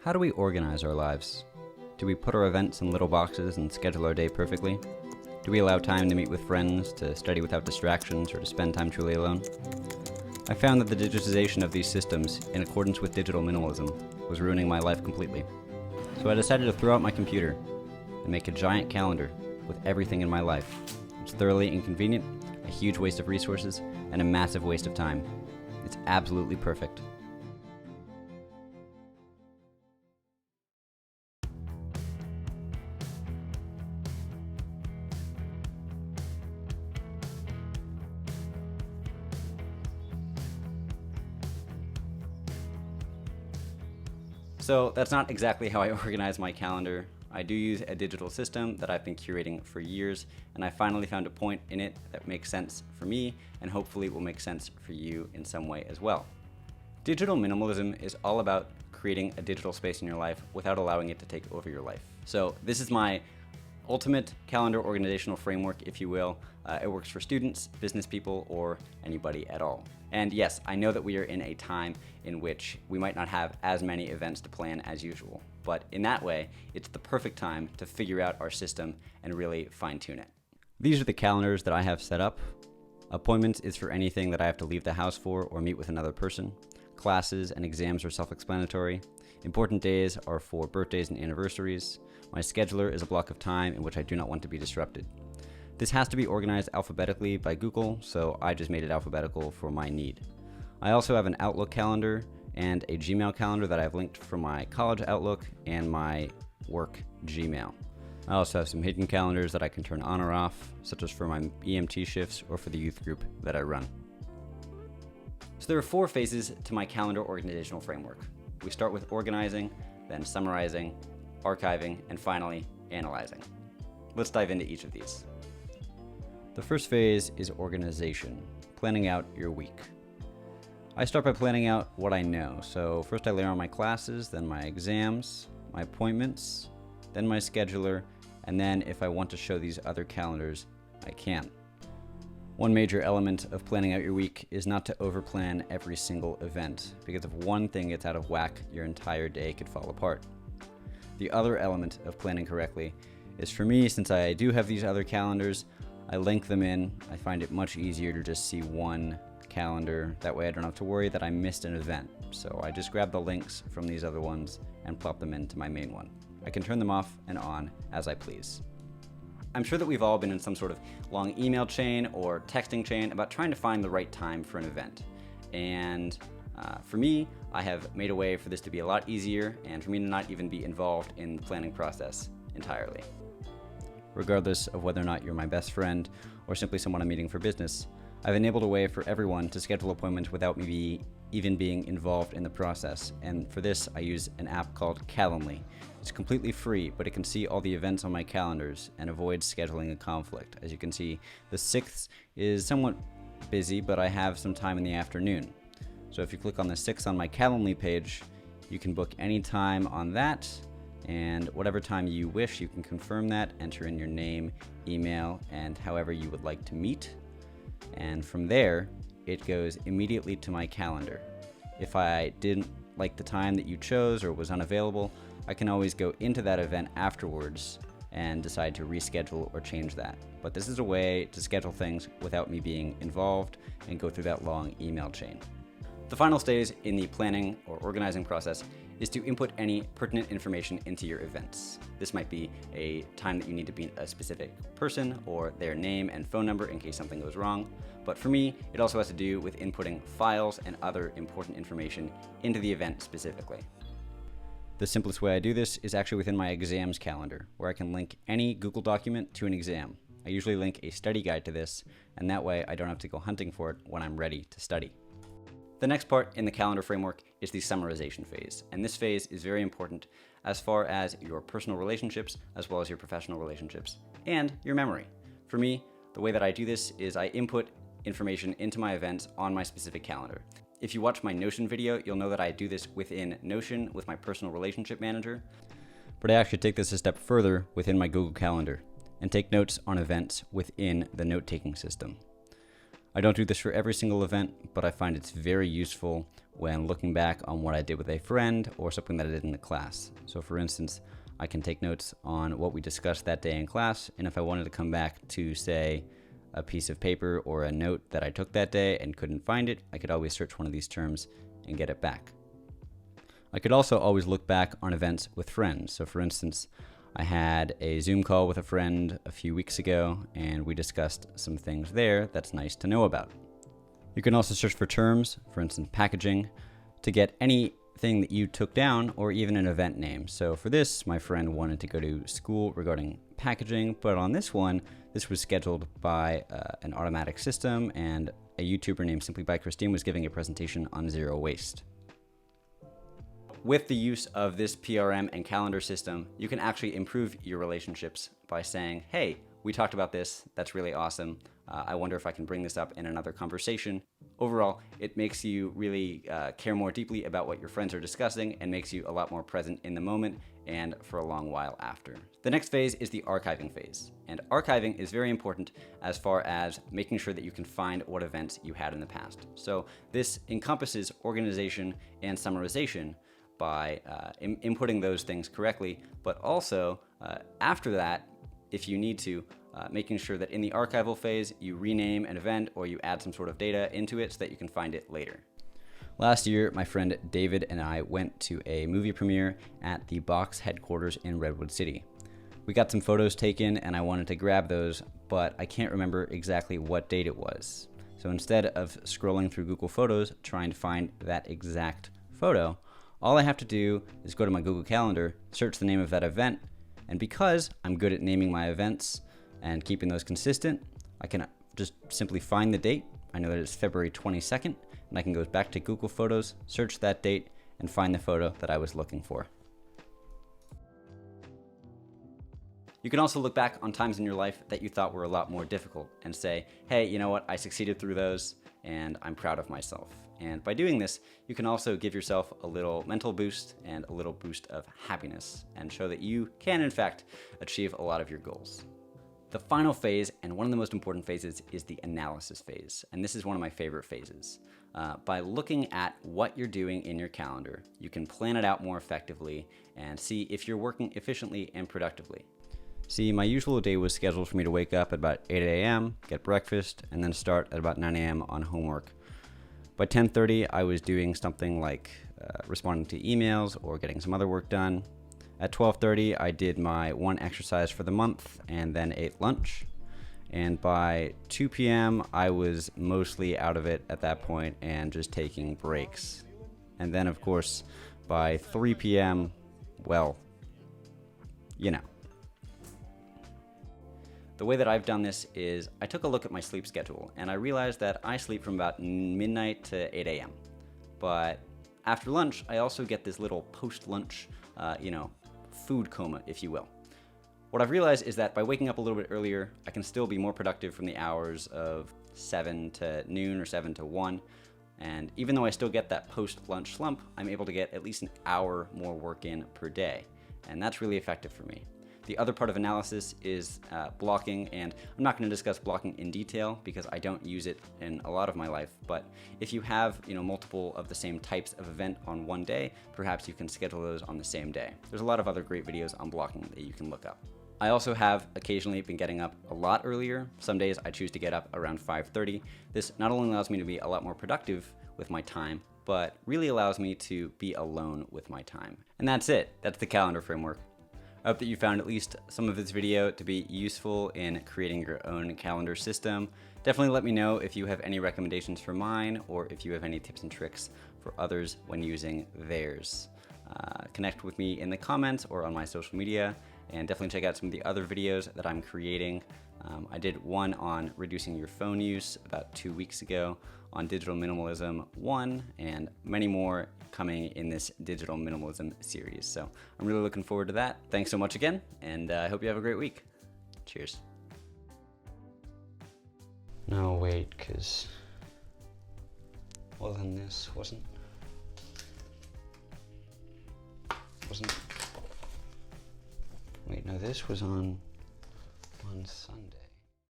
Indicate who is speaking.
Speaker 1: How do we organize our lives? Do we put our events in little boxes and schedule our day perfectly? Do we allow time to meet with friends, to study without distractions, or to spend time truly alone? I found that the digitization of these systems, in accordance with digital minimalism, was ruining my life completely. So I decided to throw out my computer and make a giant calendar with everything in my life. It's thoroughly inconvenient, a huge waste of resources, and a massive waste of time. It's absolutely perfect. So that's not exactly how I organize my calendar. I do use a digital system that I've been curating for years, and I finally found a point in it that makes sense for me, and hopefully will make sense for you in some way as well. Digital minimalism is all about creating a digital space in your life without allowing it to take over your life. So this is my ultimate calendar organizational framework, if you will. It works for students, business people, or anybody at all. And yes, I know that we are in a time in which we might not have as many events to plan as usual, but in that way, it's the perfect time to figure out our system and really fine-tune it. These are the calendars that I have set up. Appointments is for anything that I have to leave the house for or meet with another person. Classes and exams are self-explanatory. Important days are for birthdays and anniversaries. My scheduler is a block of time in which I do not want to be disrupted. This has to be organized alphabetically by Google, so I just made it alphabetical for my need. I also have an Outlook calendar and a Gmail calendar that I've linked for my college Outlook and my work Gmail. I also have some hidden calendars that I can turn on or off, such as for my EMT shifts or for the youth group that I run. So there are 4 phases to my calendar organizational framework. We start with organizing, then summarizing, archiving, and finally, analyzing. Let's dive into each of these. The first phase is organization, planning out your week. I start by planning out what I know. So first I layer on my classes, then my exams, my appointments, then my scheduler, and then if I want to show these other calendars, I can. One major element of planning out your week is not to overplan every single event, because if one thing gets out of whack, your entire day could fall apart. The other element of planning correctly is, for me, since I do have these other calendars, I link them in. I find it much easier to just see one calendar. That way I don't have to worry that I missed an event. So I just grab the links from these other ones and plop them into my main one. I can turn them off and on as I please. I'm sure that we've all been in some sort of long email chain or texting chain about trying to find the right time for an event. And for me, I have made a way for this to be a lot easier and for me to not even be involved in the planning process entirely. Regardless of whether or not you're my best friend or simply someone I'm meeting for business, I've enabled a way for everyone to schedule appointments without me even being involved in the process. And for this, I use an app called Calendly. It's completely free, but it can see all the events on my calendars and avoids scheduling a conflict. As you can see, the 6th is somewhat busy, but I have some time in the afternoon. So if you click on the 6th on my Calendly page, you can book any time on that, and whatever time you wish, you can confirm that, enter in your name, email, and however you would like to meet. And from there, it goes immediately to my calendar. If I didn't like the time that you chose or was unavailable, I can always go into that event afterwards and decide to reschedule or change that. But this is a way to schedule things without me being involved and go through that long email chain. The final stage in the planning or organizing process is to input any pertinent information into your events. This might be a time that you need to meet a specific person or their name and phone number in case something goes wrong. But for me, it also has to do with inputting files and other important information into the event specifically. The simplest way I do this is actually within my exams calendar, where I can link any Google document to an exam. I usually link a study guide to this, and that way I don't have to go hunting for it when I'm ready to study. The next part in the calendar framework is the summarization phase, and this phase is very important as far as your personal relationships as well as your professional relationships and your memory. For me, the way that I do this is I input information into my events on my specific calendar. If you watch my Notion video, you'll know that I do this within Notion with my personal relationship manager, but I actually take this a step further within my Google Calendar and take notes on events within the note-taking system. I don't do this for every single event, but I find it's very useful when looking back on what I did with a friend or something that I did in the class. So for instance, I can take notes on what we discussed that day in class, and if I wanted to come back to, say, a piece of paper or a note that I took that day and couldn't find it, I could always search one of these terms and get it back. I could also always look back on events with friends. So for instance, I had a Zoom call with a friend a few weeks ago, and we discussed some things there that's nice to know about. You can also search for terms, for instance, packaging, to get anything that you took down or even an event name. So for this, my friend wanted to go to school regarding packaging, but on this one, this was scheduled by an automatic system, and a YouTuber named Simply by Christine was giving a presentation on zero waste. With the use of this PRM and calendar system, you can actually improve your relationships by saying, hey, we talked about this, that's really awesome. I wonder if I can bring this up in another conversation. Overall, it makes you really care more deeply about what your friends are discussing and makes you a lot more present in the moment and for a long while after. The next phase is the archiving phase. And archiving is very important as far as making sure that you can find what events you had in the past. So this encompasses organization and summarization by inputting those things correctly, but also after that, if you need to, making sure that in the archival phase, you rename an event or you add some sort of data into it so that you can find it later. Last year, my friend David and I went to a movie premiere at the Box headquarters in Redwood City. We got some photos taken and I wanted to grab those, but I can't remember exactly what date it was. So instead of scrolling through Google Photos trying to find that exact photo, all I have to do is go to my Google Calendar, search the name of that event, and because I'm good at naming my events and keeping those consistent, I can just simply find the date. I know that it's February 22nd, and I can go back to Google Photos, search that date, and find the photo that I was looking for. You can also look back on times in your life that you thought were a lot more difficult and say, hey, you know what, I succeeded through those, and I'm proud of myself. And by doing this, you can also give yourself a little mental boost and a little boost of happiness and show that you can, in fact, achieve a lot of your goals. The final phase, and one of the most important phases, is the analysis phase. And this is one of my favorite phases. By looking at what you're doing in your calendar, you can plan it out more effectively and see if you're working efficiently and productively. See, my usual day was scheduled for me to wake up at about 8 a.m., get breakfast, and then start at about 9 a.m. on homework. By 10:30, I was doing something like responding to emails or getting some other work done. At 12:30, I did my one exercise for the month and then ate lunch. And by 2 p.m., I was mostly out of it at that point and just taking breaks. And then, of course, by 3 p.m., well, you know. The way that I've done this is I took a look at my sleep schedule and I realized that I sleep from about midnight to 8 a.m. But after lunch, I also get this little post-lunch, food coma, if you will. What I've realized is that by waking up a little bit earlier, I can still be more productive from the hours of 7 to noon or 7 to 1. And even though I still get that post-lunch slump, I'm able to get at least an hour more work in per day. And that's really effective for me. The other part of analysis is blocking, and I'm not going to discuss blocking in detail because I don't use it in a lot of my life, but if you have multiple of the same types of event on one day, perhaps you can schedule those on the same day. There's a lot of other great videos on blocking that you can look up. I also have occasionally been getting up a lot earlier. Some days I choose to get up around 5:30. This not only allows me to be a lot more productive with my time, but really allows me to be alone with my time. And that's it. That's the calendar framework. I hope that you found at least some of this video to be useful in creating your own calendar system. Definitely let me know if you have any recommendations for mine or if you have any tips and tricks for others when using theirs. Connect with me in the comments or on my social media, and definitely check out some of the other videos that I'm creating. I did one on reducing your phone use about 2 weeks ago, on digital minimalism 1, and many more coming in this digital minimalism series. So I'm really looking forward to that. Thanks so much again, and I hope you have a great week. Cheers. No, wait, because, well, then this wasn't, wait, no, this was on Sunday.